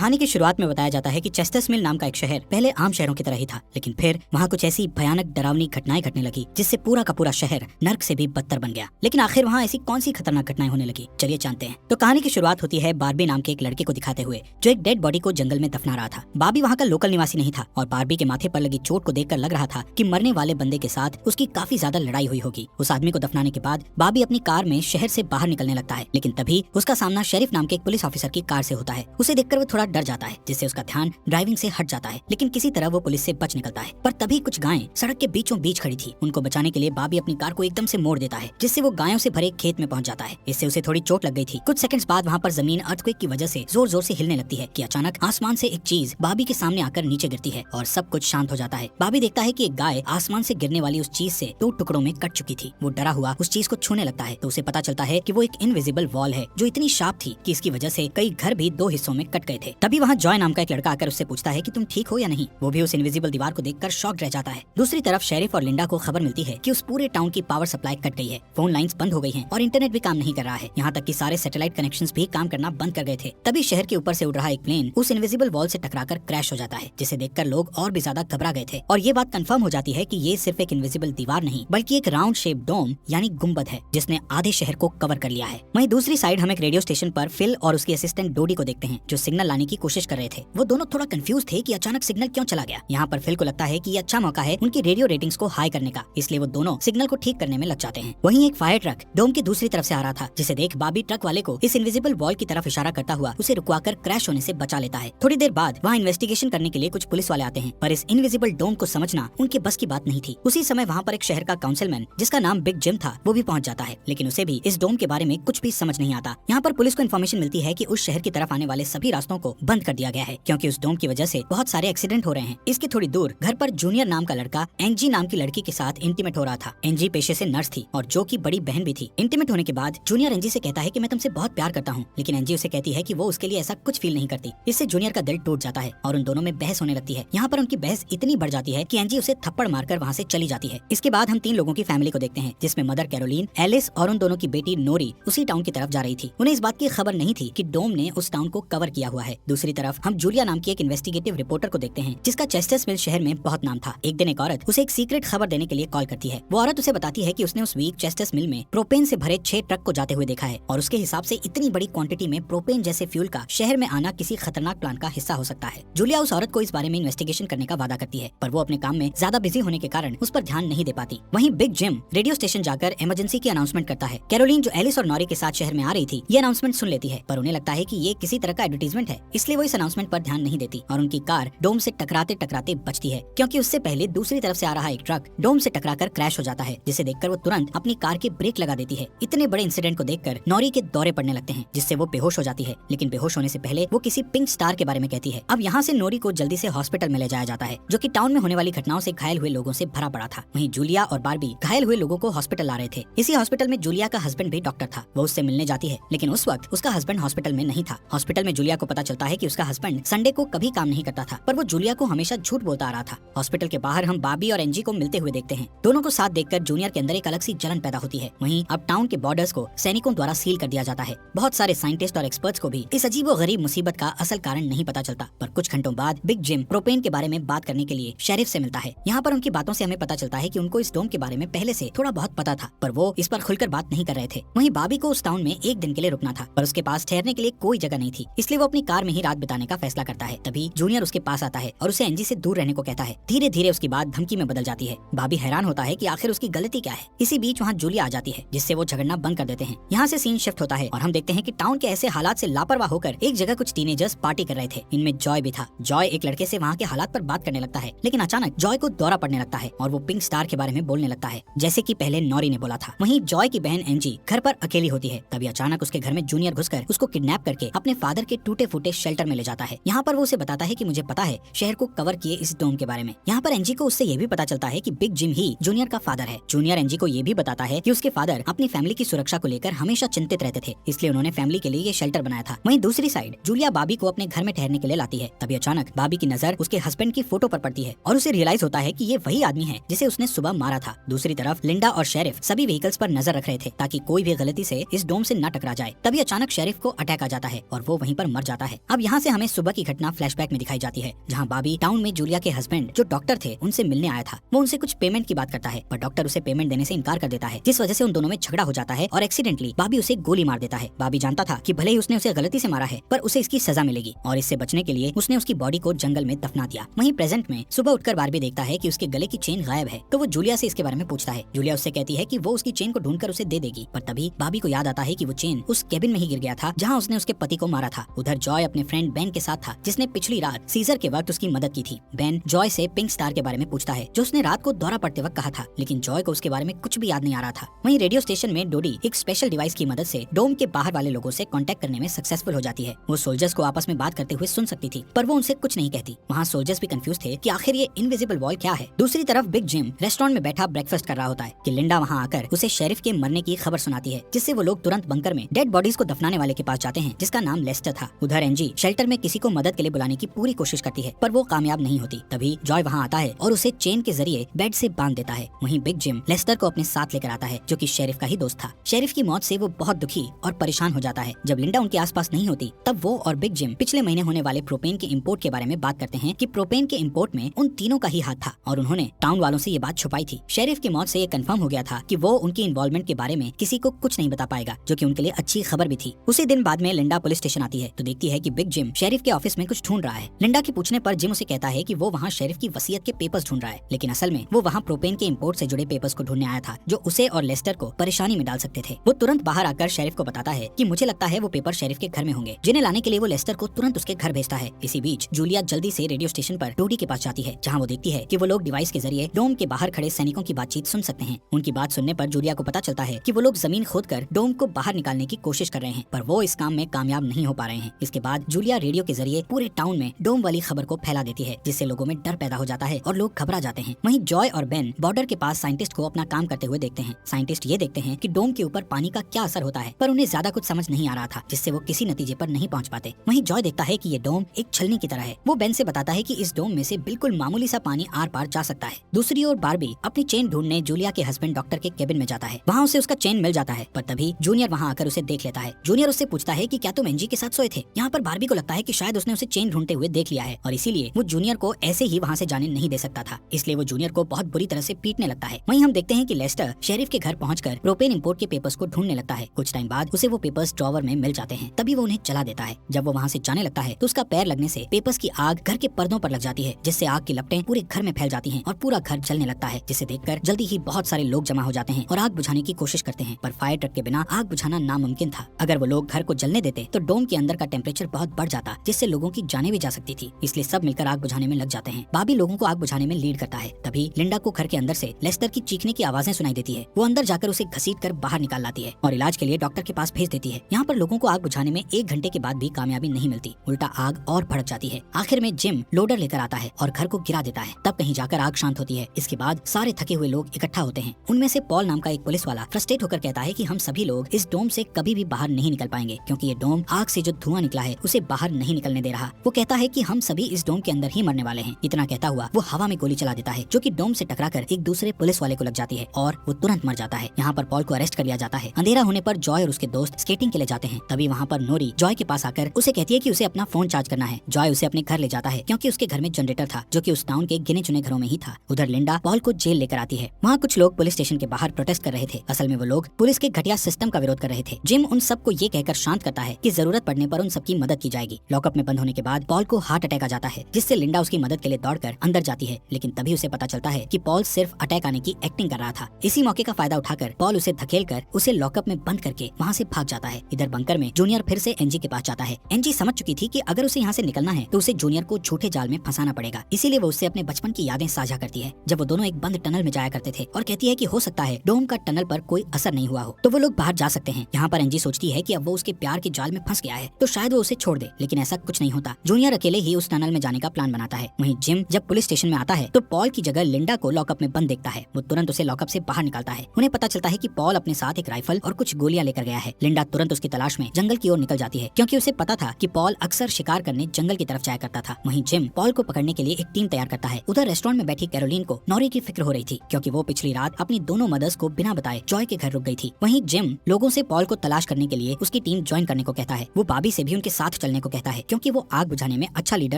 कहानी की शुरुआत में बताया जाता है कि चेस्टर्स मिल नाम का एक शहर पहले आम शहरों की तरह ही था, लेकिन फिर वहाँ कुछ ऐसी भयानक डरावनी घटनाएं घटने लगी जिससे पूरा का पूरा शहर नर्क से भी बदतर बन गया। लेकिन आखिर वहाँ ऐसी कौन सी खतरनाक घटनाएं होने लगी, चलिए जानते हैं। तो कहानी की शुरुआत होती है बार्बी नाम के एक लड़के को दिखाते हुए जो एक डेड बॉडी को जंगल में दफना रहा था। बार्बी वहाँ का लोकल निवासी नहीं था और बार्बी के माथे पर लगी चोट को देखकर लग रहा था कि मरने वाले बंदे के साथ उसकी काफी ज्यादा लड़ाई हुई होगी। उस आदमी को दफनाने के बाद बार्बी अपनी कार में शहर से बाहर निकलने लगता है, लेकिन तभी उसका सामना शेरिफ नाम के एक पुलिस ऑफिसर की कार से होता है। उसे देखकर वो थोड़ा डर जाता है, जिससे उसका ध्यान ड्राइविंग से हट जाता है, लेकिन किसी तरह वो पुलिस से बच निकलता है। पर तभी कुछ गायें सड़क के बीचों बीच खड़ी थी। उनको बचाने के लिए बाबी अपनी कार को एकदम से मोड़ देता है, जिससे वो गायों से भरे खेत में पहुंच जाता है। इससे उसे थोड़ी चोट लग गई थी। कुछ सेकंड्स बाद वहाँ पर जमीन अर्थक्वेक की वजह से जोर जोर से हिलने लगती है कि अचानक आसमान से एक चीज बाबी के सामने आकर नीचे गिरती है और सब कुछ शांत हो जाता है। बाबी देखता है कि एक गाय आसमान से गिरने वाली उस चीज से 2 टुकड़ों में कट चुकी थी। वो डरा हुआ उस चीज को छूने लगता है तो उसे पता चलता है कि वो एक इनविजिबल वॉल है जो इतनी शार्प थी कि इसकी वजह से कई घर भी 2 हिस्सों में कट गए थे। तभी वहाँ जॉय नाम का एक लड़का आकर उससे पूछता है कि तुम ठीक हो या नहीं। वो भी उस इनविजिबल दीवार को देखकर शॉक रह जाता है। दूसरी तरफ शेरिफ और लिंडा को खबर मिलती है कि उस पूरे टाउन की पावर सप्लाई कट गई है, फोन लाइंस बंद हो गई हैं और इंटरनेट भी काम नहीं कर रहा है। यहाँ तक कि सारे सैटेलाइट कनेक्शंस भी काम करना बंद कर गए थे। तभी शहर के ऊपर से उड़ रहा एक प्लेन उस इनविजिबल वॉल से टकराकर क्रैश हो जाता है, जिसे देखकर लोग और भी ज्यादा घबरा गए थे। और ये बात कंफर्म हो जाती है कि ये सिर्फ एक इनविजिबल दीवार नहीं बल्कि एक राउंड शेप डोम यानी गुम्बद है जिसने आधे शहर को कवर कर लिया है। वहीं दूसरी साइड हम एक रेडियो स्टेशन पर फिल और उसकी असिस्टेंट डोडी को देखते हैं जो सिग्नल लाने की कोशिश कर रहे थे। वो दोनों थोड़ा कंफ्यूज थे कि अचानक सिग्नल क्यों चला गया। यहाँ पर फिल को लगता है कि ये अच्छा मौका है उनकी रेडियो रेटिंग्स को हाई करने का, इसलिए वो दोनों सिग्नल को ठीक करने में लग जाते हैं। वहीं एक फायर ट्रक डोम की दूसरी तरफ से आ रहा था, जिसे देख बाबी ट्रक वाले को इस इनविजिबल वॉल की तरफ इशारा करता हुआ उसे रुकवाकर क्रैश होने से बचा लेता है। थोड़ी देर बाद वहाँ इन्वेस्टिगेशन करने के लिए कुछ पुलिस वाले आते हैं, पर इस इनविजिबल डोम को समझना उनके बस की बात नहीं थी। उसी समय वहाँ पर एक शहर का काउंसिलमैन जिसका नाम बिग जिम था वो भी पहुँच जाता है, लेकिन उसे भी इस डोम के बारे में कुछ भी समझ नहीं आता। यहाँ पर पुलिस को इन्फॉर्मेशन मिलती है कि उस शहर की तरफ आने वाले सभी रास्तों को बंद कर दिया गया है क्योंकि उस डोम की वजह से बहुत सारे एक्सीडेंट हो रहे हैं। इसके थोड़ी दूर घर पर जूनियर नाम का लड़का एंजी नाम की लड़की के साथ इंटीमेट हो रहा था। एंजी पेशे से नर्स थी और जो की बड़ी बहन भी थी। इंटीमेट होने के बाद जूनियर एंजी से कहता है कि मैं तुमसे बहुत प्यार करता हूँ, लेकिन एंजी उसे कहती है कि वो उसके लिए ऐसा कुछ फील नहीं करती। इससे जूनियर का दिल टूट जाता है और उन दोनों में बहस होने लगती है। यहाँ पर उनकी बहस इतनी बढ़ जाती है कि एंजी उसे थप्पड़ मारकर वहाँ से चली जाती है। इसके बाद हम 3 लोगों की फैमिली को देखते हैं, जिसमें मदर कैरोलीन, एलिस और उन दोनों की बेटी नोरी उसी टाउन की तरफ जा रही थी। उन्हें इस बात की खबर नहीं थी कि डोम ने उस टाउन को कवर किया हुआ है। दूसरी तरफ हम जूलिया नाम की एक इन्वेस्टिगेटिव रिपोर्टर को देखते हैं जिसका चेस्टर्स मिल शहर में बहुत नाम था। एक दिन एक औरत उसे एक सीक्रेट खबर देने के लिए कॉल करती है। वो औरत उसे बताती है कि उसने उस वीक चेस्टर्स मिल में प्रोपेन से भरे 6 ट्रक को जाते हुए देखा है और उसके हिसाब से इतनी बड़ी क्वांटिटी में प्रोपेन जैसे फ्यूल का शहर में आना किसी खतरनाक प्लान का हिस्सा हो सकता है। जूलिया उस औरत को इस बारे में इन्वेस्टिगेशन करने का वादा करती है, पर वो अपने काम में ज्यादा बिजी होने के कारण उस पर ध्यान नहीं दे पाती। वहीं बिग जिम रेडियो स्टेशन जाकर इमरजेंसी की अनाउंसमेंट करता है। कैरोलीन जो एलिस और नॉरी के साथ शहर में आ रही थी ये अनाउंसमेंट सुन लेती है, पर उन्हें लगता है कि ये किसी तरह का एडवर्टाइजमेंट है, इसलिए वो इस अनाउंसमेंट पर ध्यान नहीं देती और उनकी कार डोम से टकराते टकराते बचती है, क्योंकि उससे पहले दूसरी तरफ से आ रहा एक ट्रक डोम से टकराकर क्रैश हो जाता है, जिसे देखकर वो तुरंत अपनी कार के ब्रेक लगा देती है। इतने बड़े इंसिडेंट को देखकर नॉरी के दौरे पड़ने लगते हैं, जिससे वो बेहोश हो जाती है, लेकिन बेहोश होने से पहले वो किसी पिंक स्टार के बारे में कहती है। अब यहाँ से नॉरी को जल्दी से हॉस्पिटल में ले जाया जाता है, जो कि टाउन में होने वाली घटनाओं से घायल हुए लोगों से भरा पड़ा था। वहीं जूलिया और बार्बी घायल हुए लोगों को हॉस्पिटल ला रहे थे। इसी हॉस्पिटल में जूलिया का हस्बैंड भी डॉक्टर था। वो उससे मिलने जाती है, लेकिन उस वक्त उसका हस्बैंड हॉस्पिटल में नहीं था। हॉस्पिटल में जूलिया को पता चलता है कि उसका हस्बैंड संडे को कभी काम नहीं करता था, पर वो जूलिया को हमेशा झूठ बोलता आ रहा था। हॉस्पिटल के बाहर हम बाबी और एंजी को मिलते हुए देखते हैं। दोनों को साथ देखकर जूनियर के अंदर एक अलग सी जलन पैदा होती है। वहीं अब टाउन के बॉर्डर्स को सैनिकों द्वारा सील कर दिया जाता है। बहुत सारे साइंटिस्ट और एक्सपर्ट्स को भी इस अजीबो गरीब मुसीबत का असल कारण नहीं पता चलता, पर कुछ घंटों बाद बिग जिम प्रोपेन के बारे में बात करने के लिए शेरिफ से मिलता है। यहाँ पर उनकी बातों से हमें पता चलता है कि उनको इस डोम के बारे में पहले से थोड़ा बहुत पता था, पर वो इस पर खुलकर बात नहीं कर रहे थे। वहीं बाबी को उस टाउन में एक दिन के लिए रुकना था, पर उसके पास ठहरने के लिए कोई जगह नहीं थी, इसलिए वो अपनी कार में ही रात बिताने का फैसला करता है। तभी जूनियर उसके पास आता है और उसे एंजी से दूर रहने को कहता है। धीरे धीरे उसकी बात धमकी में बदल जाती है। बाबी हैरान होता है कि आखिर उसकी गलती क्या है। इसी बीच वहाँ जूलिया आ जाती है, जिससे वो झगड़ना बंद कर देते हैं। यहाँ से सीन शिफ्ट होता है और हम देखते हैं कि टाउन के ऐसे हालात से लापरवाह होकर एक जगह कुछ टीनेजर्स पार्टी कर रहे थे। इनमें जॉय भी था। जॉय एक लड़के से वहाँ के हालात पर बात करने लगता है, लेकिन अचानक जॉय को दौरा पड़ने लगता है और वो पिंक स्टार के बारे में बोलने लगता है, जैसे कि पहले नॉरी ने बोला था। वहीं जॉय की बहन एंजी घर पर अकेली होती है। तभी अचानक उसके घर में जूनियर घुसकर उसको किडनैप करके अपने फादर के टूटे फूटे शेल्टर में ले जाता है। यहाँ पर वो उसे बताता है कि मुझे पता है शहर को कवर किए इस डोम के बारे में। यहाँ पर एंजी को उससे ये भी पता चलता है कि बिग जिम ही जूनियर का फादर है। जूनियर एंजी को ये भी बताता है कि उसके फादर अपनी फैमिली की सुरक्षा को लेकर हमेशा चिंतित रहते थे, इसलिए उन्होंने फैमिली के लिए ये शेल्टर बनाया था। वहीं दूसरी साइड जूलिया बाबी को अपने घर में ठहरने के लिए लाती है। तभी अचानक बाबी की नजर उसके हस्बैंड की फोटो पर पड़ती है और उसे रियलाइज होता है कि ये वही आदमी है जिसे उसने सुबह मारा था। दूसरी तरफ लिंडा और शेरिफ सभी व्हीकल्स पर नजर रख रहे थे ताकि कोई भी गलती से इस डोम से न टकरा जाए। तभी अचानक शेरिफ को अटैक आ जाता है और वो वहीं पर मर जाता है। अब यहाँ से हमें सुबह की घटना फ्लैशबैक में दिखाई जाती है, जहाँ बॉबी टाउन में जूलिया के हस्बैंड जो डॉक्टर थे उनसे मिलने आया था। वो उनसे कुछ पेमेंट की बात करता है, पर डॉक्टर उसे पेमेंट देने से इनकार कर देता है, जिस वजह से उन दोनों में झगड़ा हो जाता है और एक्सीडेंटली बॉबी उसे गोली मार देता है। बॉबी जानता था कि भले ही उसने उसे गलती से मारा है, पर उसे इसकी सजा मिलेगी और इससे बचने के लिए उसने उसकी बॉडी को जंगल में दफना दिया। वहीं प्रेजेंट में सुबह उठकर बारबी देखता है कि उसके गले की चेन गायब है, तो वो जूलिया से इसके बारे में पूछता है। जूलिया उससे कहती है कि वो उसकी चेन को ढूंढकर उसे दे देगी, पर तभी बॉबी को याद आता है कि वो चेन उस केबिन में ही गिर गया था जहाँ उसने उसके पति को मारा था। उधर जॉय अपने फ्रेंड बेन के साथ था, जिसने पिछली रात सीजर के वक्त उसकी मदद की थी। बेन जॉय से पिंक स्टार के बारे में पूछता है, जो उसने रात को दौरा पड़ते वक्त कहा था, लेकिन जॉय को उसके बारे में कुछ भी याद नहीं आ रहा था। वहीं रेडियो स्टेशन में डोडी एक स्पेशल डिवाइस की मदद से डोम के बाहर वाले लोगों से कांटेक्ट करने में सक्सेसफुल हो जाती है। वो सोल्जर्स को आपस में बात करते हुए सुन सकती थी, पर वो उनसे कुछ नहीं कहती। वहाँ सोल्जर्स भी कंफ्यूज थे कि आखिर ये इनविजिबल वॉल क्या है। दूसरी तरफ बिग जिम रेस्टोरेंट में बैठा ब्रेकफास्ट कर रहा होता है कि लिंडा वहाँ आकर उसे शेरिफ के मरने की खबर सुनाती है, जिससे वो लोग तुरंत बंकर में डेड बॉडीज को दफनाने वाले के पास जाते हैं, जिसका नाम लेस्टर था। उधर एंजी शेल्टर में किसी को मदद के लिए बुलाने की पूरी कोशिश करती है, पर वो कामयाब नहीं होती। तभी जॉय वहाँ आता है और उसे चेन के जरिए बेड से बांध देता है। वहीं बिग जिम लेस्टर को अपने साथ लेकर आता है, जो कि शेरिफ का ही दोस्त था। शेरिफ की मौत से वो बहुत दुखी और परेशान हो जाता है। जब लिंडा उनके आसपास नहीं होती, तब वो और बिग जिम पिछले महीने होने वाले प्रोपेन के इंपोर्ट के बारे में बात करते हैं कि प्रोपेन के इंपोर्ट में उन तीनों का ही हाथ था और उन्होंने टाउन वालों से ये बात छुपाई थी। शेरिफ की मौत से ये कंफर्म हो गया था कि वो उनकी इन्वॉल्वमेंट के बारे में किसी को कुछ नहीं बता पाएगा, जो कि उनके लिए अच्छी खबर भी थी। उसी दिन बाद में लिंडा पुलिस स्टेशन आती है तो देखती है कि बिग जिम शेरिफ के ऑफिस में कुछ ढूंढ रहा है। लिंडा के पूछने पर जिम उसे कहता है कि वो वहाँ शेरिफ की वसीयत के पेपर्स ढूंढ रहा है, लेकिन असल में वो वहाँ प्रोपेन के इंपोर्ट से जुड़े पेपर्स को ढूंढने आया था, जो उसे और लेस्टर को परेशानी में डाल सकते थे। वो तुरंत बाहर आकर शेरिफ को बताता है कि मुझे लगता है वो पेपर शेरिफ के घर में होंगे, जिन्हें लाने के लिए वो लेस्टर को तुरंत उसके घर भेजता है। इसी बीच जूलिया जल्दी से रेडियो स्टेशन पर डोडी के पास जाती है, जहाँ वो देखती है कि वो लोग डिवाइस के जरिए डोम के बाहर खड़े सैनिकों की बातचीत सुन सकते हैं। उनकी बात सुनने पर जूलिया को पता चलता है कि वो लोग जमीन खोदकर डोम को बाहर निकालने की कोशिश कर रहे हैं, पर वो इस काम में कामयाब नहीं हो पा रहे हैं। इसके बाद जूलिया रेडियो के जरिए पूरे टाउन में डोम वाली खबर को फैला देती है, जिससे लोगों में डर पैदा हो जाता है और लोग घबरा जाते हैं। वहीं जॉय और बेन बॉर्डर के पास साइंटिस्ट को अपना काम करते हुए देखते हैं। साइंटिस्ट ये देखते हैं कि डोम के ऊपर पानी का क्या असर होता है, पर उन्हें ज्यादा कुछ समझ नहीं आ रहा था, जिससे वो किसी नतीजे पर नहीं पहुंच पाते। वहीं जॉय देखता है कि ये डोम एक छलनी की तरह है। वो बेन से बताता है कि इस डोम में से बिल्कुल मामूली सा पानी आर पार जा सकता है। दूसरी ओर बारबी अपनी चेन ढूंढने जूलिया के हस्बैंड डॉक्टर के केबिन में जाता है। वहाँ उसे उसका चेन मिल जाता है, पर तभी जूनियर वहाँ आकर उसे देख लेता है। जूनियर उससे पूछता है कि क्या तुम एंजी के साथ सोए थे। यहाँ पर बारबी को लगता है कि शायद उसने उसे चेन ढूंढते हुए देख लिया है और इसीलिए वो जूनियर को ऐसे ही वहाँ से जाने नहीं दे सकता था, इसलिए वो जूनियर को बहुत बुरी तरह से पीटने लगता है। वहीं हम देखते हैं कि लेस्टर शेरिफ के घर पहुंचकर प्रोपेन इंपोर्ट के पेपर्स को ढूंढने लगता है। कुछ टाइम बाद उसे वो पेपर्स ड्रॉवर में मिल जाते हैं, तभी वो उन्हें जला देता है। जब वो वहाँ से जाने लगता है तो उसका पैर लगने से पेपर्स की आग घर के पर्दों पर लग जाती है, जिससे आग की लपटें पूरे घर में फैल जाती हैं और पूरा घर जलने लगता है, जिसे देखकर जल्दी ही बहुत सारे लोग जमा हो जाते हैं और आग बुझाने की कोशिश करते हैं, पर फायर ट्रक के बिना आग बुझाना नामुमकिन था। अगर वो लोग घर को जलने देते तो डोम के अंदर का टेम्परेचर बहुत बढ़ जाता, जिससे लोगों की जाने भी जा सकती थी, इसलिए सब मिलकर आग बुझाने में लग जाते हैं। बॉबी लोगों को आग बुझाने में लीड करता है। तभी लिंडा को घर के अंदर से लेस्टर की चीखने की आवाजें सुनाई देती है। वो अंदर जाकर उसे घसीट कर बाहर निकाल लाती है और इलाज के लिए डॉक्टर के पास भेज देती है। यहाँ पर लोगों को आग बुझाने में 1 घंटे के बाद भी कामयाबी नहीं मिलती, उल्टा आग और भड़क जाती है। आखिर में जिम लोडर लेकर आता है और घर को गिरा देता है। तब कहीं जाकर आग शांत होती है। इसके बाद सारे थके हुए लोग इकट्ठा होते हैं। उनमें से पॉल नाम का एक पुलिस वाला फ्रस्ट्रेट होकर कहता है कि हम सभी लोग इस डोम से कभी भी बाहर नहीं निकल पाएंगे, क्योंकि ये डोम आग से जो धुआं निकला है उसे बाहर नहीं निकलने दे रहा। वो कहता है कि हम सभी इस डोम के अंदर ही मरने वाले हैं। इतना कहता हुआ वो हवा में गोली चला देता है, जो कि डोम से टकराकर एक दूसरे पुलिस वाले को लग जाती है और वो तुरंत मर जाता है। यहाँ पर पॉल को अरेस्ट कर लिया जाता है। अंधेरा होने पर जॉय और उसके दोस्त स्केटिंग के लिए जाते हैं। तभी वहाँ पर नोरी जॉय के पास आकर उसे कहती है कि उसे अपना फोन चार्ज करना है। जॉय उसे अपने घर ले जाता है, क्योंकि उसके घर में जनरेटर था, जो कि उस टाउन के गिने चुने घरों में ही था। उधर लिंडा पॉल को जेल लेकर आती है। वहाँ कुछ लोग पुलिस स्टेशन के बाहर प्रोटेस्ट कर रहे थे। असल में वो लोग पुलिस के घटिया सिस्टम का विरोध कर रहे थे। जिम उन सबको ये कहकर शांत करता है कि जरूरत पड़ने पर उन सबकी मदद की जाएगी। लॉकअप में बंद होने के बाद पॉल को हार्ट अटैक आ जाता है, जिससे लिंडा उसकी मदद के लिए दौड़कर अंदर जाती है, लेकिन तभी उसे पता चलता है कि पॉल सिर्फ अटैक आने की एक्टिंग कर रहा था। इसी मौके का फायदा उठाकर पॉल उसे धकेलकर उसे लॉकअप में बंद करके वहाँ से भाग जाता है। इधर बंकर में जूनियर फिर से एनजी के पास जाता है। एनजी समझ चुकी थी कि अगर उसे यहाँ से निकलना है तो उसे जूनियर को झूठे जाल में फंसाना पड़ेगा, इसीलिए वो उससे अपने बचपन की यादें साझा करती है, जब वो दोनों एक बंद टनल में जाया करते थे, और कहती है कि हो सकता है डोम का टनल पर कोई असर नहीं हुआ हो तो वो लोग बाहर जा सकते हैं। यहाँ पर एनजी सोचती है कि अब वो उसके प्यार के जाल में फंस गया है तो शायद वो उसे छोड़ दे, लेकिन ऐसा कुछ नहीं होता। जूनियर अकेले ही उस टनल में जाने का प्लान बनाता है। वहीं जिम जब पुलिस स्टेशन में आता है तो पॉल की जगह लिंडा को लॉकअप में बंद देखता है। वो तुरंत उसे लॉकअप से बाहर निकालता है। उन्हें पता चलता है कि पॉल अपने साथ एक राइफल और कुछ गोलियां लेकर गया है। लिंडा तुरंत उसकी तलाश में जंगल की ओर निकल जाती है, क्योंकि उसे पता था कि पॉल अक्सर शिकार करने जंगल की तरफ जाया करता था। वहीं जिम पॉल को पकड़ने के लिए एक टीम तैयार करता है। उधर रेस्टोरेंट में बैठी कैरोलीन को नॉरी की फिक्र हो रही थी, क्योंकि वो पिछली रात अपनी दोनों मदर्स को बिना बताए जॉय के घर रुक गई थी। वहीं जिम लोगों से पॉल को तलाश करने के लिए उसकी टीम ज्वाइन करने को कहता है। वो बॉबी से भी उनके साथ चलने को कहता है क्योंकि वो आग बुझाने में अच्छा लीडर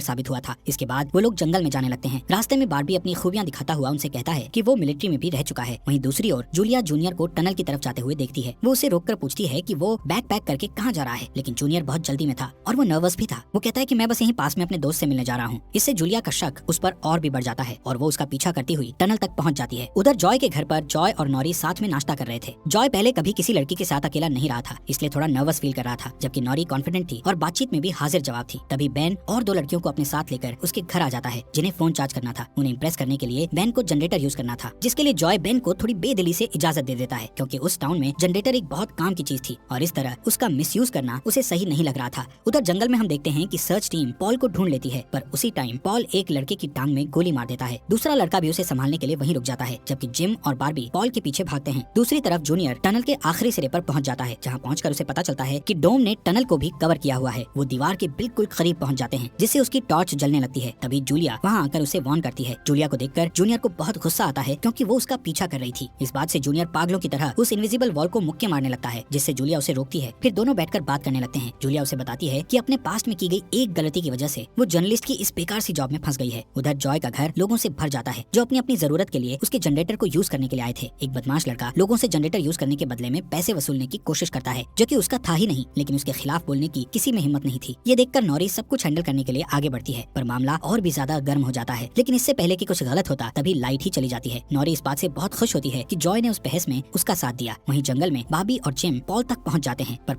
साबित हुआ था। इसके बाद वो लोग जंगल में जाने लगते हैं। रास्ते में बार्बी अपनी खूबियां दिखाता हुआ उनसे कहता है कि वो मिलिट्री में भी रह चुका है। वहीं दूसरी ओर जूलिया जूनियर को टनल की तरफ जाते हुए देखती है। वो उसे रोककर पूछती है कि वो बैग पैक करके कहाँ जा रहा है, लेकिन जूनियर बहुत जल्दी में था और वो नर्वस भी था। वो कहता है कि मैं बस यहीं पास में अपने दोस्त से मिलने जा रहा हूँ। इससे जूलिया का शक उस पर और भी बढ़ जाता है और वो उसका पीछा करती हुई टनल तक पहुंच जाती है। उधर जॉय के घर पर जॉय और नॉरी साथ में नाश्ता कर रहे थे। जॉय पहले कभी किसी लड़की के साथ अकेला नहीं रहा था, इसलिए थोड़ा नर्वस फील कर रहा था, जबकि नॉरी कॉन्फिडेंट थी और बातचीत में भी हाजिर जवाब थी। तभी बेन और दो लड़कियों को अपने साथ लेकर उसके घर आ जाता है, जिन्हें फोन चार्ज करना था। उन्हें इम्प्रेस करने के लिए बेन को जनरेटर यूज करना था, जिसके लिए जॉय बेन को थोड़ी बेदिली से इजाजत दे देता है, क्योंकि उस टाउन में जनरेटर एक बहुत काम की चीज थी और इस तरह उसका मिसयूज करना उसे सही नहीं लग रहा था। उधर जंगल में हम देखते हैं कि सर्च टीम पॉल को ढूंढ लेती है, पर उसी टाइम पॉल एक लड़के की टांग में गोली मार देता है। दूसरा लड़का भी उसे संभालने के लिए वहीं रुक जाता है, जबकि जिम और बार्बी पॉल के पीछे भागते हैं। दूसरी तरफ जूनियर टनल के आखिरी सिरे पर पहुंच जाता है, जहां पहुंचकर उसे पता चलता है कि डोम ने टनल को भी कवर किया हुआ है। वो दीवार के बिल्कुल करीब पहुंच जाते हैं, जिससे उसकी टॉर्च जलने लगती है। तभी जूलिया वहां आकर उसे वार्न करती है। जूलिया को देखकर जूनियर को बहुत गुस्सा आता है, क्योंकि वो उसका पीछा कर रही थी। इस बात से जूनियर पागलों की तरह उस इनविजिबल वॉल को मुक्के मारने लगता है, जिससे जूलिया उसे रोकती है। फिर दोनों बैठकर बात करने लगते हैं। जूलिया उसे बताती है कि अपने पास्ट में की गई एक गलती की वजह से वो जर्नलिस्ट की इस बेकार सी जॉब में फंस गई है। उधर जॉय का घर लोगों से भर जाता है, जो अपनी अपनी जरूरत के लिए उसके जनरेटर को यूज करने के लिए आए थे। एक बदमाश लड़का लोगों से जनरेटर यूज करने के बदले में पैसे वसूलने की कोशिश करता है, जो कि उसका था ही नहीं, लेकिन उसके खिलाफ बोलने की किसी में हिम्मत नहीं थी। ये देखकर नॉरी सब कुछ हैंडल करने के लिए आगे बढ़ती है, पर मामला और भी ज्यादा गर्म हो जाता है। लेकिन इससे पहले कि कुछ गलत होता, तभी लाइट ही चली जाती है। नॉरी इस बात से बहुत खुश होती है कि जॉय ने उस बहस में उसका साथ दिया। वहीं जंगल में बार्बी और जिम पॉल तक पहुंच जाते हैं, पर